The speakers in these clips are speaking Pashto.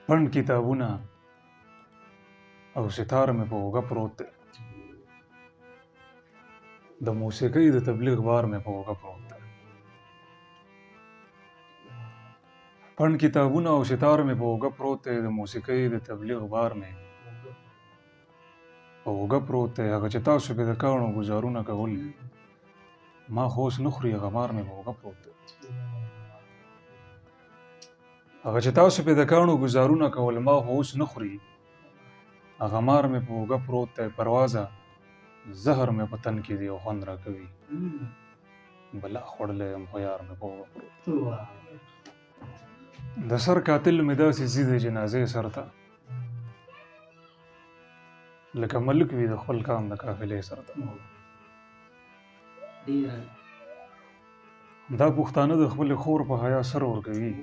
پڼ کتابونه او ستار مې په اوږه پروت دی. د موسیقۍ د تبلیغ بار مې په اوږه پروت دی. پڼ کتابونه او ستار مې په اوږه پروت دی. د موسیقۍ د تبلیغ بار مې په اوږه پروت دی. هغه چې تاسو پې د کاڼو ګزارونه کول ما خو اوس نه خوري، هغه مار مې په اوږه پروت دی. هغه چې تاسو پې د کاڼو ګزارونه کول ما خو اوس نه خوري، هغه مار مې په اوږه پروت دی. پروازه زهر مې په تن کې دی او خوند راکوي، بلا خوړلی یم خو یار مې په اوږه پروت دی. د سر قاتل مې داسې ځي د جنازې سر ته، لکه ملک وي د خپل کام د قافلې سر ته. دا پښتانه د خپلې خور په حیا سر ورکوي،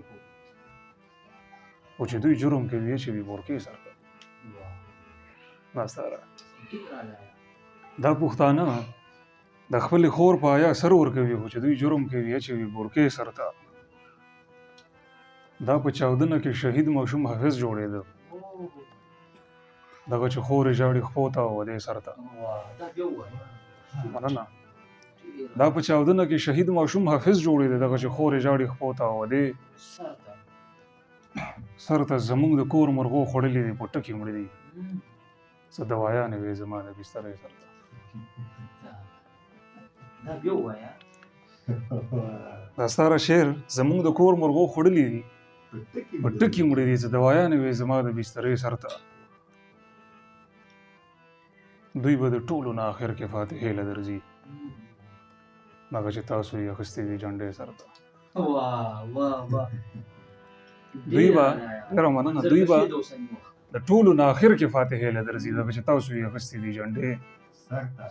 خو چې دوی جرم کوي اچوي بورکې سر ته. دا پښتانه د خپلې خور په حیا سر ورکوي، خو چې دوی جرم کوي اچوي بورکې سر ته. دا په چاودنه کې شهید ماشوم حافظ جوړېده، دغه چې خورې ژاړي خپو ته او ودې سر ته. مننه. دا په چاودنه کې شهید ماشوم حافظ جوړېده، دغه چې خورې ژاړي خپو ته او ودې سر ته. زموږ د کور مرغو خوړلي دي، په ټکي مړه دي، څه دوايانې وې زما د بسترې سر ته. دا ستاره شعر زموږ د کور مرغو خوړلي دي، په ټکي مړه دي، څه دوايانې وې زما د بسترې سر ته. دوی به د ټولو نه آخر کې فاتحې له درځي، هغه چې تاسو یې اخیستې دي جنډې سر ته. دوی به ډېره مننه، دوی به د ټولو نه آخر کې فاتحې له درځي، هغه چې تاسو یې اخیستې دي جنډې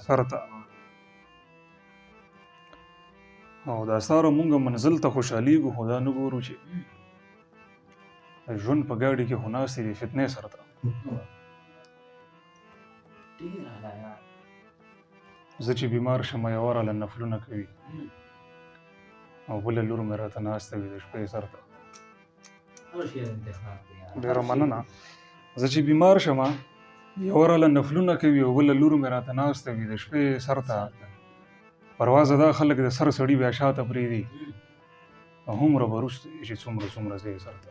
سر ته. او دا ساره مونږ منزل ته خوشحالېږو، خو دا نه ګورو چې ژوند په ګاډي کې خو ناستې دي فتنې سر ته. زه چې بیمار شم یوه راله نفلونه کوي، او بله لور مې راته ناسته وي د شپې سر ته. ډېره مننه. زه چې بیمار شم یوه راله نفلونه کوي، او بله لور مې راته ناسته وي د شپې سر ته. پروازه دا خلک د سر سړي بیا شاته پرېږدي، هومره به وروسته وي چې څومره څومره ځې سر ته.